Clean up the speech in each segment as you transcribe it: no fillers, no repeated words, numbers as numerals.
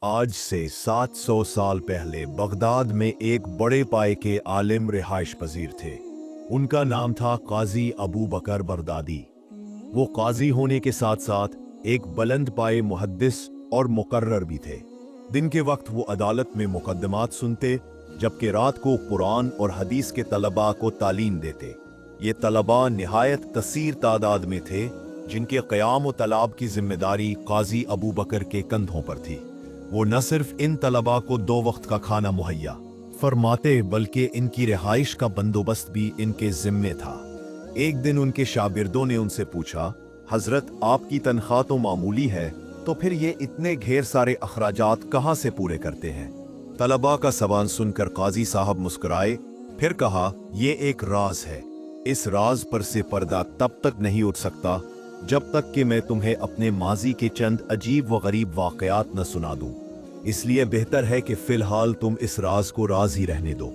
आज से 700 साल पहले बगदाद में एक बड़े पाए के आलिम रिहाइश पजीर थे। उनका नाम था काजी अबू बकर बगदादी। वो काजी होने के साथ साथ एक बुलंद पाए मुहद्दिस और मुकर्रर भी थे। दिन के वक्त वो अदालत में मुकदमात सुनते, जबकि रात को कुरान और हदीस के तलबा को तालीम देते। ये तलबा निहायत कसीर तादाद में थे, जिनके क़याम व तलाब की जिम्मेदारी काजी अबू बकर के कंधों पर थी। वो न सिर्फ इन तलबा को 2 वक्त का खाना मुहैया फरमाते, बल्कि इनकी रिहाइश का बंदोबस्त भी इनके जिम्मे था। एक दिन उनके शागिर्दों ने उनसे पूछा, हजरत आपकी तनख्वाह तो मामूली है, तो फिर ये इतने ढेर सारे अखराजात कहाँ से पूरे करते हैं? तलबा का सवाल सुनकर काजी साहब मुस्कुराए, फिर कहा, ये एक राज है। इस राज पर से पर्दा तब तक नहीं उठ सकता जब तक कि मैं तुम्हें अपने माजी के चंद अजीब व गरीब वाकयात न सुना दूं। इसलिए बेहतर है कि फिलहाल तुम इस राज को राज ही रहने दो।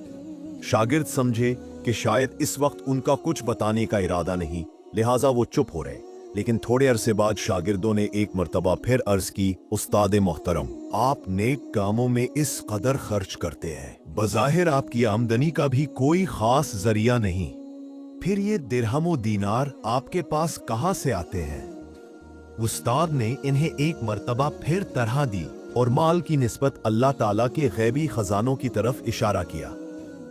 शागिर्द समझे कि शायद इस वक्त उनका कुछ बताने का इरादा नहीं, लिहाजा वो चुप हो रहे। लेकिन थोड़े अरसे बाद शागिर्दों ने एक मर्तबा फिर अर्ज की, उस्ताद मोहतरम, आप नेक कामों में इस कदर खर्च करते हैं, बज़ाहिर आपकी आमदनी का भी कोई खास जरिया नहीं, फिर ये दिरहम व दीनार आपके पास कहां से आते हैं? उस्ताद ने इन्हें एक मर्तबा फिर तरह दी और माल की निस्बत अल्लाह ताला के गैबी खजानों की तरफ इशारा किया।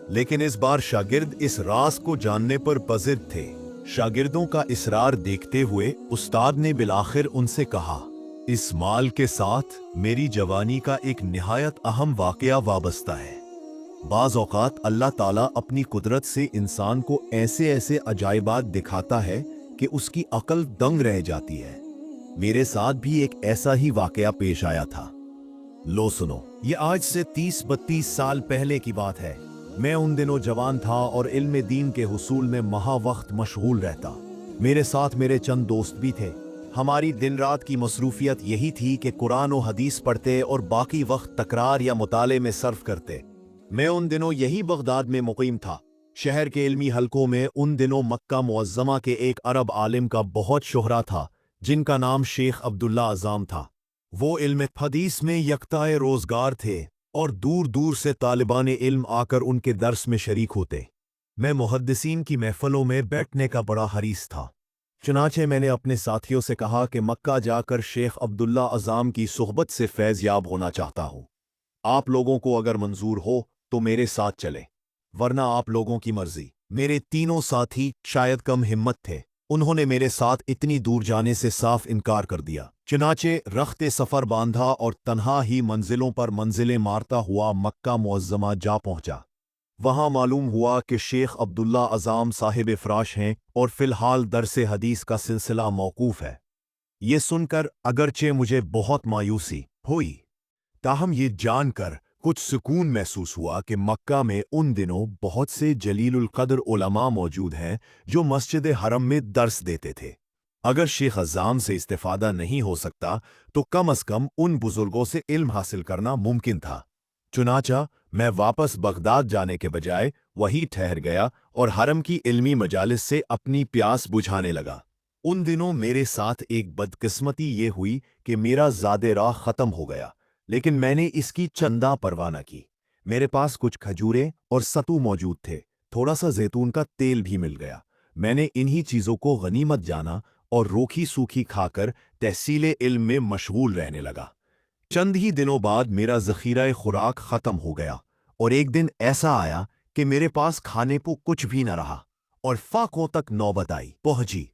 लेकिन इस बार शागिर्द इस राज को जानने पर बज़िद थे। शागिर्दों का इसरार देखते हुए उस्ताद ने बिलाखिर उनसे कहा, इस माल के साथ मेरी जवानी का एक निहायत अहम वाकया वाबस्ता है। बाज़ औक़ात अल्लाह ताला अपनी कुदरत से इंसान को ऐसे ऐसे अजायबात दिखाता है कि उसकी अक्ल दंग रह जाती है। मेरे साथ भी एक ऐसा ही वाकया पेश आया था। लो सुनो, ये आज से 30-32 साल पहले की बात है। मैं उन दिनों जवान था और इल्म दीन के हुसूल में महा वक्त मशगूल रहता। मेरे साथ मेरे चंद दोस्त भी थे। हमारी दिन रात की मसरूफियत यही थी कि कुरान और हदीस पढ़ते और बाकी वक्त तकरार या मुताले में सर्फ करते। मैं उन दिनों यही बगदाद में मुकीम था। शहर के इल्मी हलकों में उन दिनों मक्का मुअज़्ज़मा के एक अरब आलिम का बहुत शोहरा था, जिनका नाम शेख अब्दुल्ला अज़ाम था। वो इल्म हदीस में यकताए रोजगार थे और दूर दूर से तालिबान इल्म आकर उनके दर्स में शरीक होते। मैं मुहद्दिसीन की महफलों में बैठने का बड़ा हरीस था। चुनाचे मैंने अपने साथियों से कहा कि मक्का जाकर शेख अब्दुल्ला अज़ाम की सुहबत से फैज़ याब होना चाहता हूँ। आप लोगों को अगर मंजूर हो तो मेरे साथ चले, वरना आप लोगों की मर्जी। मेरे तीनों साथी शायद कम हिम्मत थे। उन्होंने मेरे साथ इतनी दूर जाने से साफ इनकार कर दिया। चुनाचे रख्ते सफर बांधा और तन्हा ही मंजिलों पर मंजिलें मारता हुआ मक्का मुअज़्ज़मा जा पहुंचा। वहां मालूम हुआ कि शेख अब्दुल्ला अज़ाम साहिब फराश हैं और फिलहाल दरसे हदीस का सिलसिला मौकूफ है। ये सुनकर अगरचे मुझे बहुत मायूसी हुई, ताहम ये जानकर कुछ सुकून महसूस हुआ कि मक्का में उन दिनों बहुत से जलीलुल कद्र उलमा मौजूद हैं जो मस्जिद हरम में दर्स देते थे। अगर शेख अज़ाम से इस्तिफादा नहीं हो सकता तो कम अज कम उन बुजुर्गों से इल्म हासिल करना मुमकिन था। चुनाचा मैं वापस बगदाद जाने के बजाय वहीं ठहर गया और हरम की इल्मी मजालिस से अपनी प्यास बुझाने लगा। उन दिनों मेरे साथ एक बदकिस्मती ये हुई कि मेरा ज़ादे राह ख़त्म हो गया, लेकिन मैंने इसकी चंदा परवाह न की। मेरे पास कुछ खजूरें और सतू मौजूद थे, थोड़ा सा जैतून का तेल भी मिल गया। मैंने इन्हीं चीज़ों को गनीमत जाना और रोखी सूखी खाकर तहसीले इल्म में मशगूल रहने लगा। चंद ही दिनों बाद मेरा ज़ख़ीरा खुराक ख़त्म हो गया और एक दिन ऐसा आया कि मेरे पास खाने को कुछ भी न रहा और फाकों तक नौबत आई पहुंची।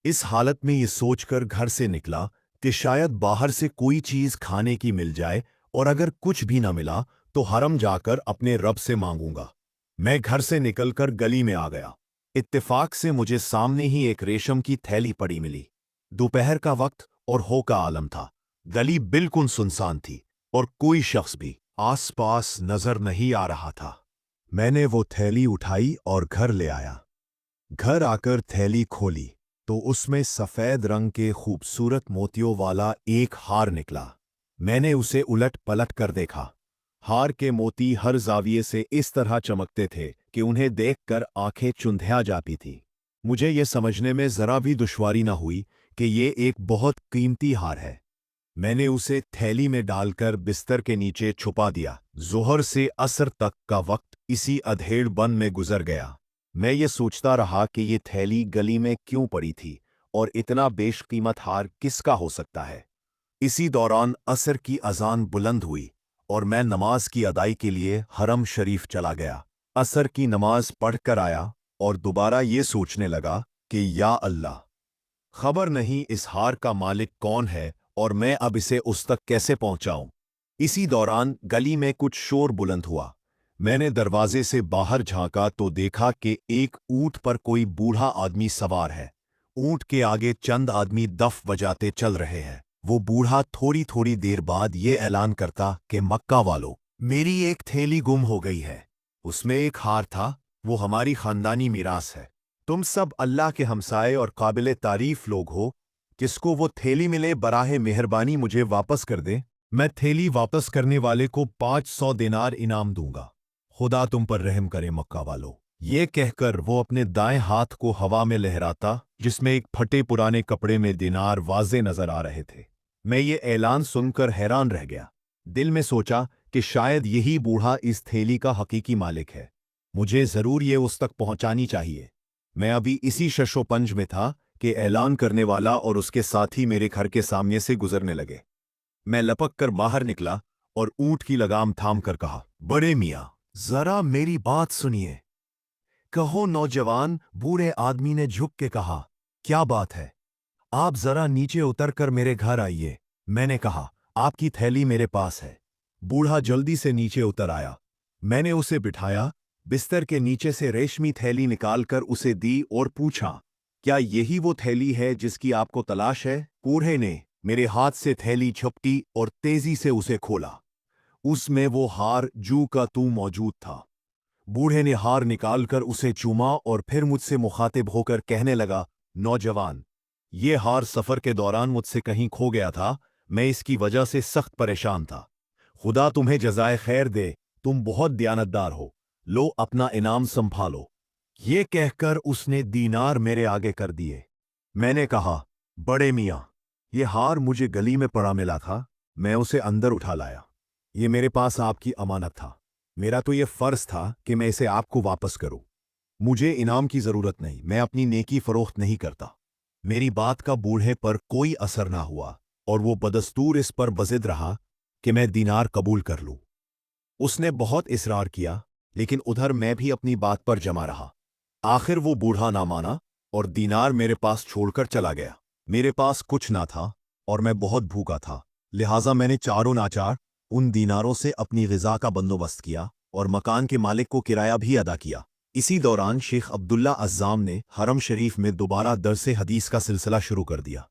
इस हालत में ये सोचकर घर से निकला कि शायद बाहर से कोई चीज खाने की मिल जाए, और अगर कुछ भी ना मिला तो हरम जाकर अपने रब से मांगूंगा। मैं घर से निकलकर गली में आ गया। इत्तेफाक से मुझे सामने ही एक रेशम की थैली पड़ी मिली। दोपहर का वक्त और हो का आलम था। गली बिल्कुल सुनसान थी और कोई शख्स भी आसपास नजर नहीं आ रहा था। मैंने वो थैली उठाई और घर ले आया। घर आकर थैली खोली तो उसमें सफेद रंग के खूबसूरत मोतियों वाला एक हार निकला। मैंने उसे उलट पलट कर देखा। हार के मोती हर जाविये से इस तरह चमकते थे कि उन्हें देखकर आंखें चुंधिया जाती थी। मुझे यह समझने में जरा भी दुश्वारी न हुई कि ये एक बहुत कीमती हार है। मैंने उसे थैली में डालकर बिस्तर के नीचे छुपा दिया। जोहर से असर तक का वक्त इसी अधेड़ बन में गुजर गया। मैं ये सोचता रहा कि ये थैली गली में क्यों पड़ी थी और इतना बेशकीमत हार किसका हो सकता है। इसी दौरान असर की अजान बुलंद हुई और मैं नमाज की अदाई के लिए हरम शरीफ चला गया। असर की नमाज पढ़कर आया और दोबारा ये सोचने लगा कि या अल्लाह, खबर नहीं इस हार का मालिक कौन है और मैं अब इसे उस तक कैसे पहुंचाऊं। इसी दौरान गली में कुछ शोर बुलंद हुआ। मैंने दरवाजे से बाहर झांका तो देखा कि एक ऊंट पर कोई बूढ़ा आदमी सवार है। ऊंट के आगे चंद आदमी दफ बजाते चल रहे हैं। वो बूढ़ा थोड़ी थोड़ी देर बाद ये ऐलान करता कि मक्का वालों, मेरी एक थैली गुम हो गई है। उसमें एक हार था, वो हमारी खानदानी मीरास है। तुम सब अल्लाह के हमसाए और काबिल तारीफ लोग हो। किसको वो थैली मिले बराहे मेहरबानी मुझे वापस कर दे। मैं थैली वापस करने वाले को 500 दिनार इनाम दूंगा। खुदा तुम पर रहम करे मक्का वालों। ये कहकर वो अपने दाएं हाथ को हवा में लहराता, जिसमें एक फटे पुराने कपड़े में दिनार वाजे नजर आ रहे थे। मैं ये ऐलान सुनकर हैरान रह गया। दिल में सोचा कि शायद यही बूढ़ा इस थैली का हकीकी मालिक है। मुझे जरूर ये उस तक पहुंचानी चाहिए। मैं अभी इसी शशोपंज में था कि ऐलान करने वाला और उसके साथी मेरे घर के सामने से गुजरने लगे। मैं लपक कर बाहर निकला और ऊंट की लगाम थाम कर कहा, बड़े मियाँ, जरा मेरी बात सुनिए। कहो नौजवान, बूढ़े आदमी ने झुक के कहा, क्या बात है? आप जरा नीचे उतरकर मेरे घर आइए। मैंने कहा, आपकी थैली मेरे पास है। बूढ़ा जल्दी से नीचे उतर आया। मैंने उसे बिठाया, बिस्तर के नीचे से रेशमी थैली निकालकर उसे दी और पूछा, क्या यही वो थैली है जिसकी आपको तलाश है? बूढ़े ने मेरे हाथ से थैली झपटी और तेजी से उसे खोला। उसमें वो हार जू का तू मौजूद था। बूढ़े ने हार निकालकर उसे चूमा और फिर मुझसे मुखातिब होकर कहने लगा, नौजवान, ये हार सफर के दौरान मुझसे कहीं खो गया था। मैं इसकी वजह से सख्त परेशान था। खुदा तुम्हें जज़ाए खैर दे, तुम बहुत दयानतदार हो। लो अपना इनाम संभालो। ये कहकर उसने दीनार मेरे आगे कर दिए। मैंने कहा, बड़े मियाँ, ये हार मुझे गली में पड़ा मिला था। मैं उसे अंदर उठा लाया। ये मेरे पास आपकी अमानत था। मेरा तो ये फर्ज था कि मैं इसे आपको वापस करूं। मुझे इनाम की जरूरत नहीं, मैं अपनी नेकी फरोख्त नहीं करता। मेरी बात का बूढ़े पर कोई असर ना हुआ और वो बदस्तूर इस पर बजिद रहा कि मैं दीनार कबूल कर लूं। उसने बहुत इसरार किया, लेकिन उधर मैं भी अपनी बात पर जमा रहा। आखिर वो बूढ़ा ना माना और दीनार मेरे पास छोड़कर चला गया। मेरे पास कुछ ना था और मैं बहुत भूखा था, लिहाजा मैंने चारों नाचार उन दीनारों से अपनी ग़िज़ा का बंदोबस्त किया और मकान के मालिक को किराया भी अदा किया। इसी दौरान शेख अब्दुल्ला अज़्ज़ाम ने हरम शरीफ में दोबारा दरसे हदीस का सिलसिला शुरू कर दिया।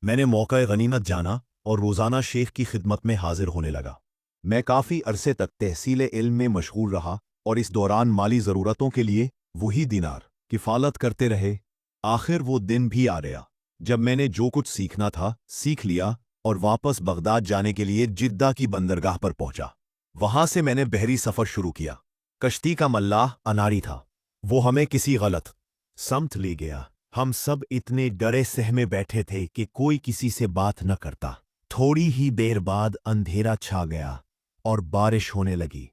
मैंने मौका गनीमत जाना और रोज़ाना शेख की खिदमत में हाजिर होने लगा। मैं काफ़ी अरसे तक तहसील इल्म में मशगूल रहा और इस दौरान माली ज़रूरतों के लिए वही दीनार किफ़ालत करते रहे। आखिर वो दिन भी आ गया जब मैंने जो कुछ सीखना था सीख लिया और वापस बगदाद जाने के लिए जिद्दा की बंदरगाह पर पहुंचा। वहां से मैंने बहरी सफर शुरू किया। कश्ती का मल्लाह अनारी था। वो हमें किसी गलत समत ले गया। हम सब इतने डरे सहमे बैठे थे कि कोई किसी से बात न करता। थोड़ी ही देर बाद अंधेरा छा गया और बारिश होने लगी।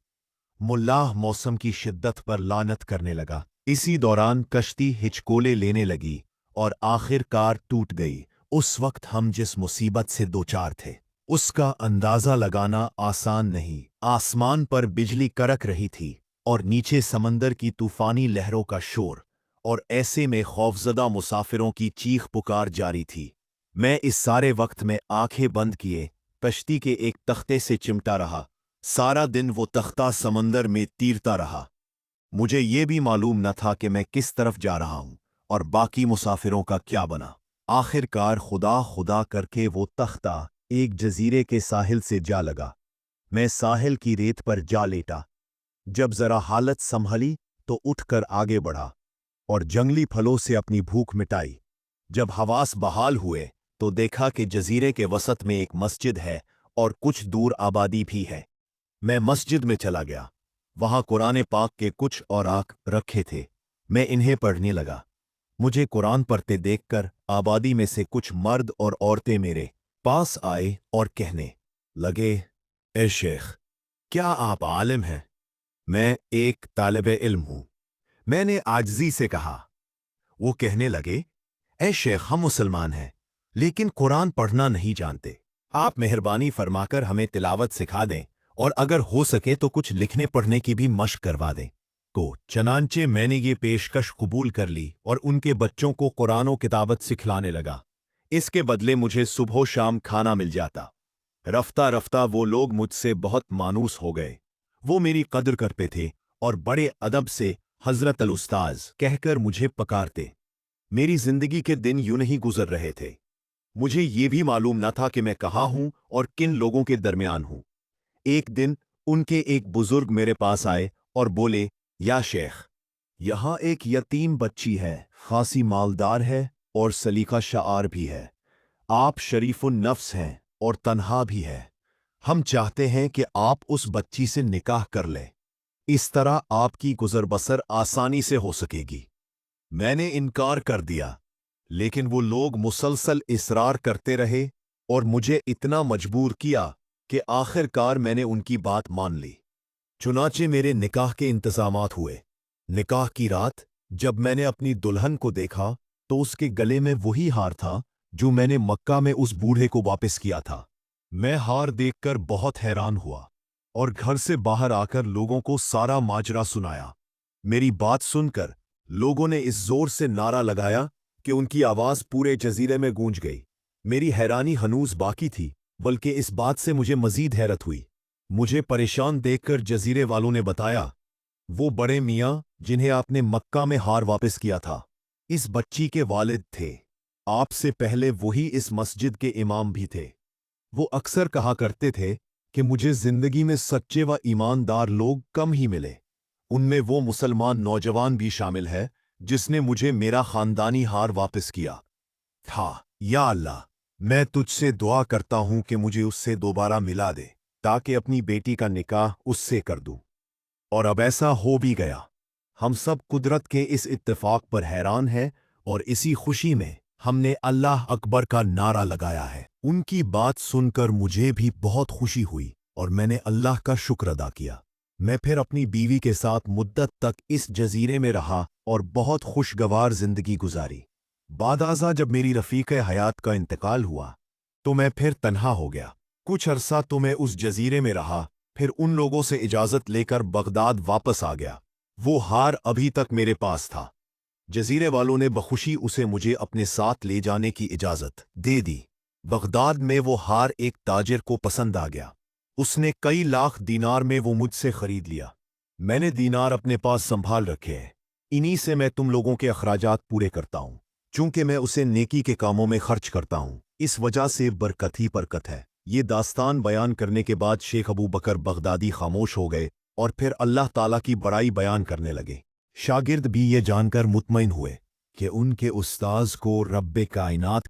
मुल्लाह मौसम की शिद्दत पर लानत करने लगा। इसी दौरान कश्ती हिचकोले लेने लगी और आखिरकार टूट गई। उस वक्त हम जिस मुसीबत से दो चार थे, उसका अंदाजा लगाना आसान नहीं। आसमान पर बिजली कड़क रही थी और नीचे समंदर की तूफानी लहरों का शोर, और ऐसे में खौफजदा मुसाफिरों की चीख पुकार जारी थी। मैं इस सारे वक्त में आंखें बंद किए कश्ती के एक तख्ते से चिमटा रहा। सारा दिन वो तख्ता समंदर में तीरता रहा। मुझे ये भी मालूम न था कि मैं किस तरफ जा रहा हूं और बाकी मुसाफिरों का क्या बना। आखिरकार खुदा खुदा करके वो तख्ता एक जजीरे के साहिल से जा लगा। मैं साहिल की रेत पर जा लेटा। जब जरा हालत संभली तो उठकर आगे बढ़ा और जंगली फलों से अपनी भूख मिटाई। जब हवास बहाल हुए तो देखा कि जजीरे के वसत में एक मस्जिद है और कुछ दूर आबादी भी है। मैं मस्जिद में चला गया। वहां कुरान पाक के कुछ औराक रखे थे। मैं इन्हें पढ़ने लगा। मुझे कुरान पढ़ते देखकर आबादी में से कुछ मर्द और औरतें मेरे पास आए और कहने लगे, ए शेख, क्या आप आलिम हैं? मैं एक तालिब इल्म हूं। मैंने आजिज़ी से कहा। वो कहने लगे, ए शेख, हम मुसलमान हैं, लेकिन कुरान पढ़ना नहीं जानते। आप मेहरबानी फरमाकर हमें तिलावत सिखा दें और अगर हो सके तो कुछ लिखने पढ़ने की भी मशक करवा दें। चनांचे मैंने ये पेशकश कबूल कर ली और उनके बच्चों को कुरान किताबत सिखलाने लगा। इसके बदले मुझे सुबह शाम खाना मिल जाता। रफ्ता रफ्ता वो लोग मुझसे बहुत मानूस हो गए। वो मेरी कदर करते थे और बड़े अदब से हजरत अल उस्ताज कहकर मुझे पकारते। मेरी जिंदगी के दिन यूं नहीं गुजर रहे थे। मुझे ये भी मालूम न था कि मैं कहाँ हूं और किन लोगों के दरमियान हूं। एक दिन उनके एक बुजुर्ग मेरे पास आए और बोले, या शेख, यहाँ एक यतीम बच्ची है, खासी मालदार है और सलीका शाआर भी है। आप शरीफुन नफ्स हैं और तन्हा भी है। हम चाहते हैं कि आप उस बच्ची से निकाह कर लें। इस तरह आपकी गुजर बसर आसानी से हो सकेगी। मैंने इनकार कर दिया, लेकिन वो लोग मुसलसल इसरार करते रहे और मुझे इतना मजबूर किया कि आखिरकार मैंने उनकी बात मान ली। चुनाचे मेरे निकाह के इंतजामात हुए। निकाह की रात जब मैंने अपनी दुल्हन को देखा तो उसके गले में वही हार था जो मैंने मक्का में उस बूढ़े को वापस किया था। मैं हार देखकर बहुत हैरान हुआ और घर से बाहर आकर लोगों को सारा माजरा सुनाया। मेरी बात सुनकर लोगों ने इस जोर से नारा लगाया कि उनकी आवाज पूरे जजीरे में गूंज गई। मेरी हैरानी हनूज बाकी थी, बल्कि इस बात से मुझे मजीद हैरत हुई। मुझे परेशान देखकर जजीरे वालों ने बताया, वो बड़े मियाँ जिन्हें आपने मक्का में हार वापस किया था, इस बच्ची के वालिद थे। आपसे पहले वही इस मस्जिद के इमाम भी थे। वो अक्सर कहा करते थे कि मुझे जिंदगी में सच्चे व ईमानदार लोग कम ही मिले। उनमें वो मुसलमान नौजवान भी शामिल है जिसने मुझे मेरा खानदानी हार वापस किया था। या अल्लाह, मैं तुझसे दुआ करता हूं कि मुझे उससे दोबारा मिला दे ताकि अपनी बेटी का निकाह उससे कर दूं। और अब ऐसा हो भी गया। हम सब कुदरत के इस इत्तेफाक पर हैरान हैं और इसी खुशी में हमने अल्लाह अकबर का नारा लगाया है। उनकी बात सुनकर मुझे भी बहुत खुशी हुई और मैंने अल्लाह का शुक्र अदा किया। मैं फिर अपनी बीवी के साथ मुद्दत तक इस जजीरे में रहा और बहुत खुशगवार जिंदगी गुजारी। बादाज़ा जब मेरी रफ़ीक हयात का इंतकाल हुआ तो मैं फिर तन्हा हो गया। कुछ अरसा तो मैं उस जजीरे में रहा, फिर उन लोगों से इजाज़त लेकर बगदाद वापस आ गया। वो हार अभी तक मेरे पास था। जजीरे वालों ने बखुशी उसे मुझे अपने साथ ले जाने की इजाज़त दे दी। बगदाद में वो हार एक ताजिर को पसंद आ गया। उसने कई लाख दीनार में वो मुझसे खरीद लिया। मैंने दीनार अपने पास संभाल रखे हैं। इन्हीं से मैं तुम लोगों के अखराजात पूरे करता हूँ। चूंकि मैं उसे नेकी के कामों में खर्च करता हूँ, इस वजह से बरकत ही बरकत है। ये दास्तान बयान करने के बाद शेख अबू बकर बगदादी खामोश हो गए और फिर अल्लाह ताला की बड़ाई बयान करने लगे। शागिर्द भी ये जानकर मुतमईन हुए कि उनके उस्ताज को रब्बे कायनात